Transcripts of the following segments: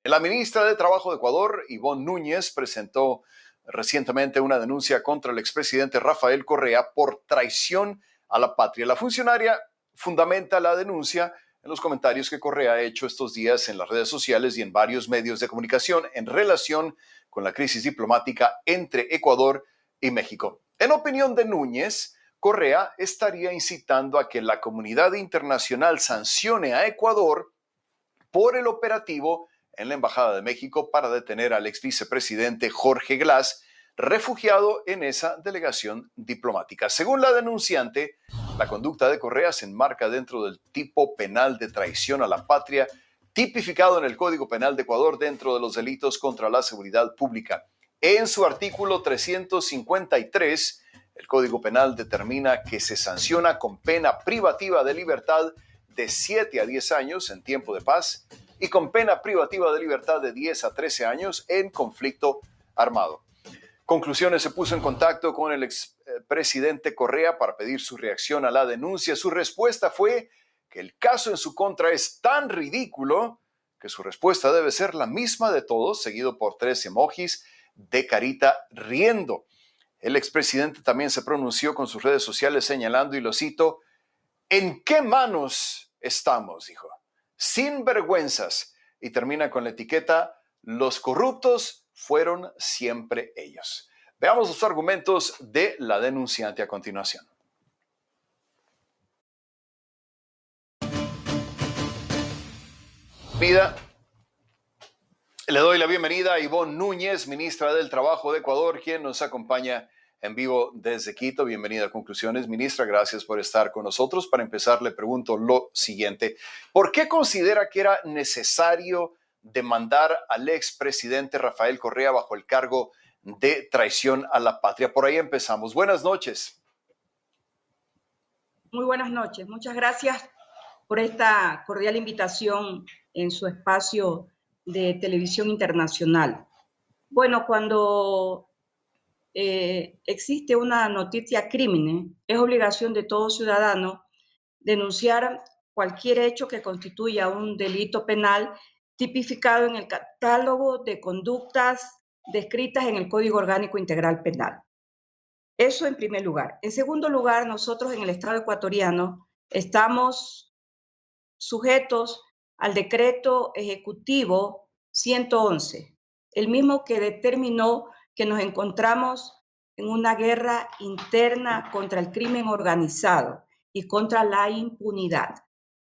La ministra de Trabajo de Ecuador, Ivonne Núñez, presentó recientemente una denuncia contra el expresidente Rafael Correa por traición a la patria. La funcionaria fundamenta la denuncia en los comentarios que Correa ha hecho estos días en las redes sociales y en varios medios de comunicación en relación con la crisis diplomática entre Ecuador y México. En opinión de Núñez, Correa estaría incitando a que la comunidad internacional sancione a Ecuador por el operativo en la Embajada de México para detener al ex vicepresidente Jorge Glass, refugiado en esa delegación diplomática. Según la denunciante, la conducta de Correa se enmarca dentro del tipo penal de traición a la patria, tipificado en el Código Penal de Ecuador dentro de los delitos contra la seguridad pública. En su artículo 353, el Código Penal determina que se sanciona con pena privativa de libertad de 7 a 10 años en tiempo de paz y con pena privativa de libertad de 10 a 13 años en conflicto armado. Conclusiones se puso en contacto con el expresidente Correa para pedir su reacción a la denuncia. Su respuesta fue que el caso en su contra es tan ridículo que su respuesta debe ser la misma de todos, seguido por 3 emojis de carita riendo. El expresidente también se pronunció con sus redes sociales señalando, y lo cito, ¿en qué manos estamos?, dijo. Sin vergüenzas. Y termina con la etiqueta, los corruptos fueron siempre ellos. Veamos los argumentos de la denunciante a continuación. Le doy la bienvenida a Ivonne Núñez, ministra del Trabajo de Ecuador, quien nos acompaña en vivo desde Quito. Bienvenida a Conclusiones. Ministra, gracias por estar con nosotros. Para empezar, le pregunto lo siguiente. ¿Por qué considera que era necesario demandar al expresidente Rafael Correa bajo el cargo de traición a la patria? Por ahí empezamos. Buenas noches. Muy buenas noches. Muchas gracias por esta cordial invitación en su espacio de televisión internacional. Bueno, cuando existe una noticia crimen, es obligación de todo ciudadano denunciar cualquier hecho que constituya un delito penal tipificado en el catálogo de conductas descritas en el Código Orgánico Integral Penal. Eso en primer lugar. En segundo lugar, nosotros en el Estado ecuatoriano estamos sujetos al decreto ejecutivo 111, el mismo que determinó que nos encontramos en una guerra interna contra el crimen organizado y contra la impunidad.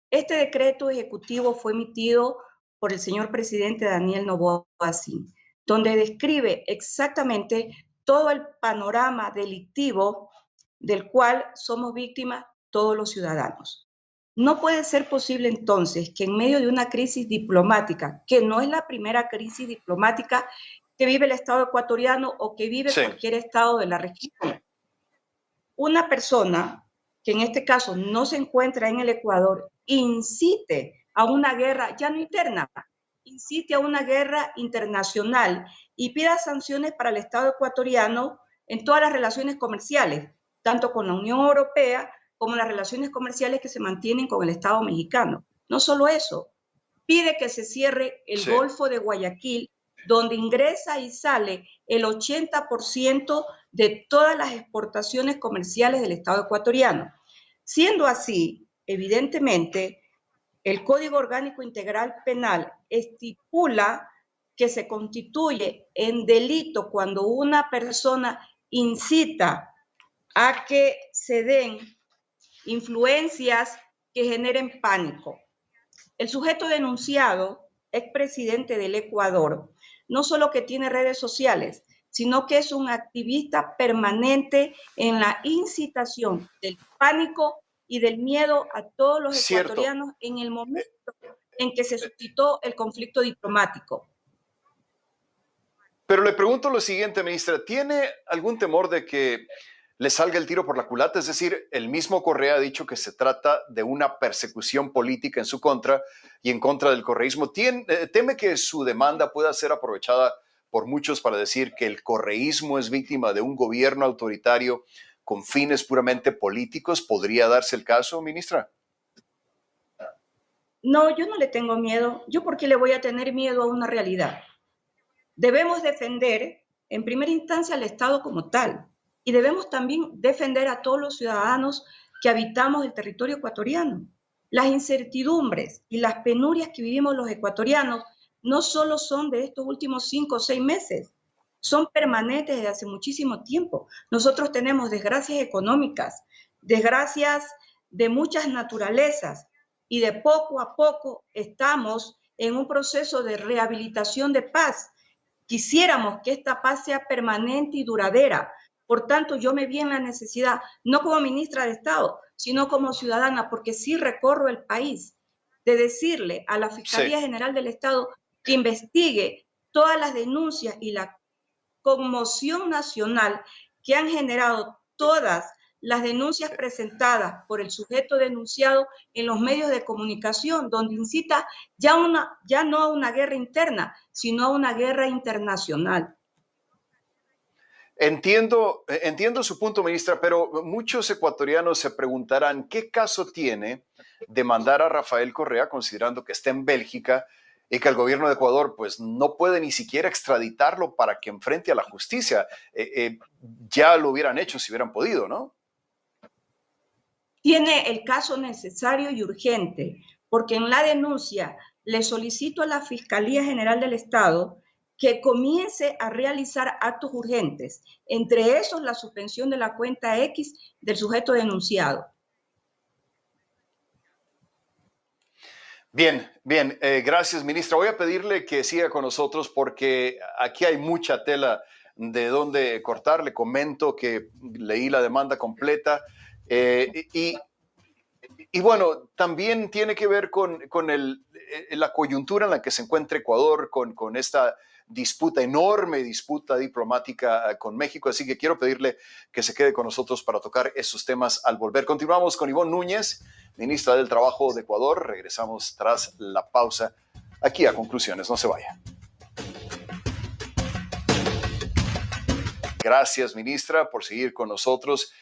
Este decreto ejecutivo fue emitido por el señor presidente Daniel Noboa Sin, donde describe exactamente todo el panorama delictivo del cual somos víctimas todos los ciudadanos. No puede ser posible entonces que en medio de una crisis diplomática, que no es la primera crisis diplomática que vive el Estado ecuatoriano o que vive cualquier Estado de la región, una persona que en este caso no se encuentra en el Ecuador incite a una guerra ya no interna, incite a una guerra internacional y pida sanciones para el Estado ecuatoriano en todas las relaciones comerciales, tanto con la Unión Europea como las relaciones comerciales que se mantienen con el Estado mexicano. No solo eso, pide que se cierre el Golfo de Guayaquil, donde ingresa y sale el 80% de todas las exportaciones comerciales del Estado ecuatoriano. Siendo así, evidentemente, el Código Orgánico Integral Penal estipula que se constituye en delito cuando una persona incita a que se den influencias que generen pánico. El sujeto denunciado, expresidente del Ecuador, no solo que tiene redes sociales, sino que es un activista permanente en la incitación del pánico y del miedo a todos los ecuatorianos en el momento en que se suscitó el conflicto diplomático. Pero le pregunto lo siguiente, ministra, ¿tiene algún temor de que le salga el tiro por la culata? Es decir, el mismo Correa ha dicho que se trata de una persecución política en su contra y en contra del correísmo. ¿Teme que su demanda pueda ser aprovechada por muchos para decir que el correísmo es víctima de un gobierno autoritario con fines puramente políticos? ¿Podría darse el caso, ministra? No, yo no le tengo miedo. ¿Yo por qué le voy a tener miedo a una realidad? Debemos defender, en primera instancia, al Estado como tal, y debemos también defender a todos los ciudadanos que habitamos el territorio ecuatoriano. Las incertidumbres y las penurias que vivimos los ecuatorianos no solo son de estos últimos 5 o 6 meses, son permanentes desde hace muchísimo tiempo. Nosotros tenemos desgracias económicas, desgracias de muchas naturalezas, y de poco a poco estamos en un proceso de rehabilitación de paz. Quisiéramos que esta paz sea permanente y duradera. Por tanto, yo me vi en la necesidad, no como ministra de Estado, sino como ciudadana, porque sí recorro el país, de decirle a la Sí. Fiscalía General del Estado que investigue todas las denuncias y la conmoción nacional que han generado todas las denuncias presentadas por el sujeto denunciado en los medios de comunicación, donde incita ya no a una guerra interna, sino a una guerra internacional. Entiendo su punto, ministra, pero muchos ecuatorianos se preguntarán qué caso tiene demandar a Rafael Correa, considerando que está en Bélgica y que el gobierno de Ecuador pues no puede ni siquiera extraditarlo para que enfrente a la justicia. Ya lo hubieran hecho si hubieran podido, ¿no? Tiene el caso necesario y urgente, porque en la denuncia le solicito a la Fiscalía General del Estado que comience a realizar actos urgentes, entre esos la suspensión de la cuenta X del sujeto denunciado. Bien, bien, gracias, ministra. Voy a pedirle que siga con nosotros porque aquí hay mucha tela de dónde cortar. Le comento que leí la demanda completa y bueno, también tiene que ver con la coyuntura en la que se encuentra Ecuador, con esta disputa, enorme disputa diplomática con México. Así que quiero pedirle que se quede con nosotros para tocar esos temas al volver. Continuamos con Ivonne Núñez, ministra del Trabajo de Ecuador. Regresamos tras la pausa aquí a Conclusiones. No se vaya. Gracias, ministra, por seguir con nosotros.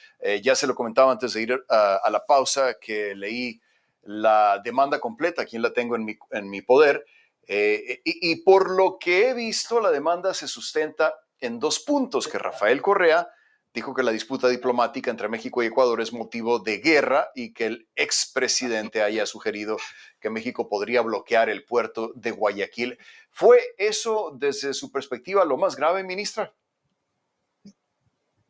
Ya se lo comentaba antes de ir a la pausa que leí la demanda completa, aquí la tengo en mi poder, y por lo que he visto, la demanda se sustenta en dos puntos, que Rafael Correa dijo que la disputa diplomática entre México y Ecuador es motivo de guerra y que el expresidente haya sugerido que México podría bloquear el puerto de Guayaquil. ¿Fue eso, desde su perspectiva, lo más grave, ministra?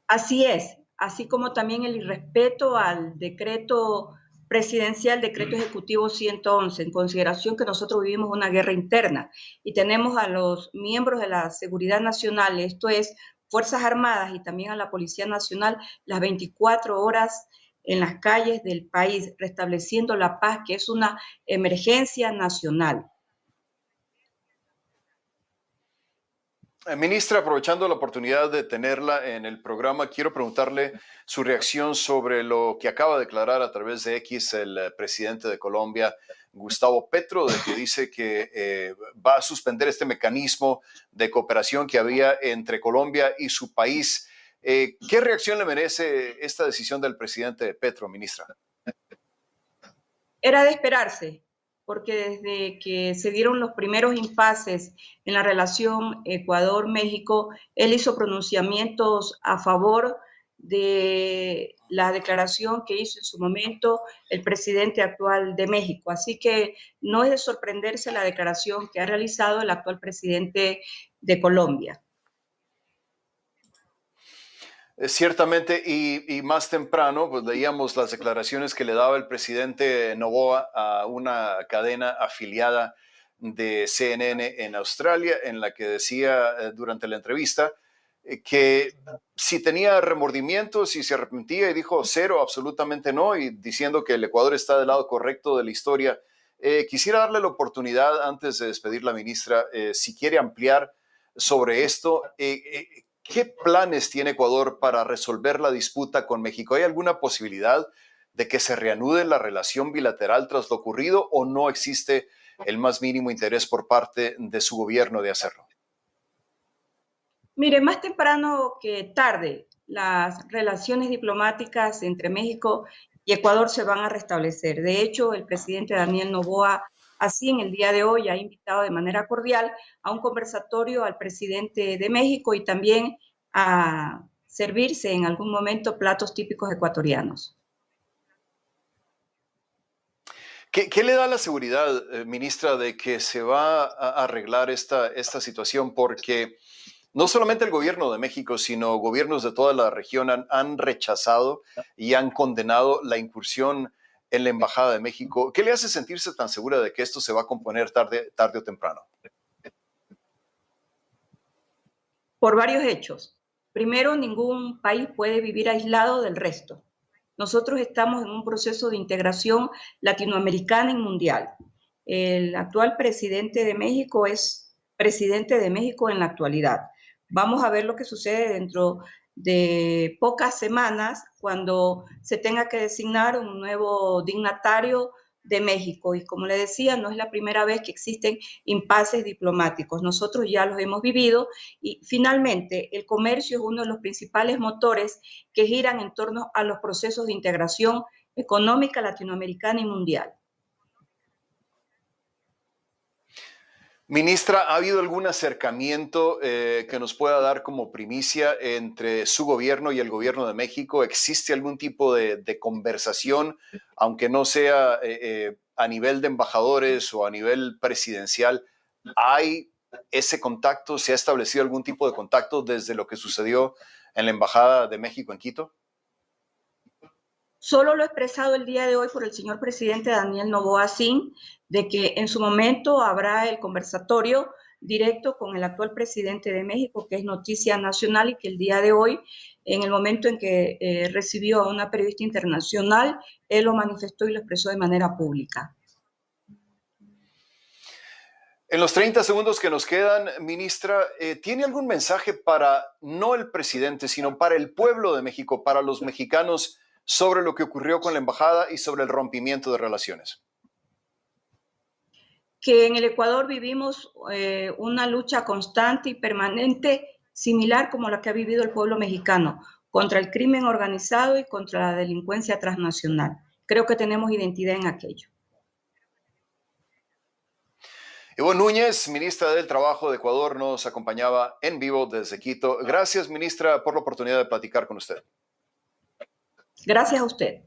Así es, así como también el irrespeto al decreto presidencial, decreto ejecutivo 111, en consideración que nosotros vivimos una guerra interna y tenemos a los miembros de la Seguridad Nacional, esto es Fuerzas Armadas y también a la Policía Nacional, las 24 horas en las calles del país, restableciendo la paz, que es una emergencia nacional. Ministra, aprovechando la oportunidad de tenerla en el programa, quiero preguntarle su reacción sobre lo que acaba de declarar a través de X el presidente de Colombia, Gustavo Petro, de que dice que va a suspender este mecanismo de cooperación que había entre Colombia y su país. ¿Qué reacción le merece esta decisión del presidente Petro, ministra? Era de esperarse, porque desde que se dieron los primeros impases en la relación Ecuador-México, él hizo pronunciamientos a favor de la declaración que hizo en su momento el presidente actual de México. Así que no es de sorprenderse la declaración que ha realizado el actual presidente de Colombia. Ciertamente, y más temprano, pues leíamos las declaraciones que le daba el presidente Noboa a una cadena afiliada de CNN en Australia, en la que decía durante la entrevista que si tenía remordimientos, si se arrepentía, y dijo cero, absolutamente no, y diciendo que el Ecuador está del lado correcto de la historia. Quisiera darle la oportunidad, antes de despedir la ministra, si quiere ampliar sobre esto. ¿Qué planes tiene Ecuador para resolver la disputa con México? ¿Hay alguna posibilidad de que se reanude la relación bilateral tras lo ocurrido o no existe el más mínimo interés por parte de su gobierno de hacerlo? Mire, más temprano que tarde, las relaciones diplomáticas entre México y Ecuador se van a restablecer. De hecho, el presidente Daniel Noboa Así, en el día de hoy ha invitado de manera cordial a un conversatorio al presidente de México y también a servirse en algún momento platos típicos ecuatorianos. ¿Qué le da la seguridad, ministra, de que se va a arreglar esta situación? Porque no solamente el gobierno de México, sino gobiernos de toda la región han rechazado y han condenado la incursión en la Embajada de México. ¿Qué le hace sentirse tan segura de que esto se va a componer tarde o temprano? Por varios hechos. Primero, ningún país puede vivir aislado del resto. Nosotros estamos en un proceso de integración latinoamericana y mundial. El actual presidente de México es presidente de México en la actualidad. Vamos a ver lo que sucede dentro de pocas semanas cuando se tenga que designar un nuevo dignatario de México. Y como le decía, no es la primera vez que existen impases diplomáticos. Nosotros ya los hemos vivido y finalmente el comercio es uno de los principales motores que giran en torno a los procesos de integración económica latinoamericana y mundial. Ministra, ¿ha habido algún acercamiento que nos pueda dar como primicia entre su gobierno y el gobierno de México? ¿Existe algún tipo de conversación, aunque no sea a nivel de embajadores o a nivel presidencial? ¿Hay ese contacto? ¿Se ha establecido algún tipo de contacto desde lo que sucedió en la Embajada de México en Quito? Solo lo expresado el día de hoy por el señor presidente Daniel Noboa Sin, de que en su momento habrá el conversatorio directo con el actual presidente de México, que es noticia nacional, y que el día de hoy, en el momento en que recibió a una periodista internacional, él lo manifestó y lo expresó de manera pública. En los 30 segundos que nos quedan, ministra, ¿tiene algún mensaje para no el presidente, sino para el pueblo de México, para los mexicanos, sobre lo que ocurrió con la embajada y sobre el rompimiento de relaciones? Que en el Ecuador vivimos una lucha constante y permanente, similar como la que ha vivido el pueblo mexicano, contra el crimen organizado y contra la delincuencia transnacional. Creo que tenemos identidad en aquello. Ivonne Núñez, ministra del Trabajo de Ecuador, nos acompañaba en vivo desde Quito. Gracias, ministra, por la oportunidad de platicar con usted. Gracias a usted.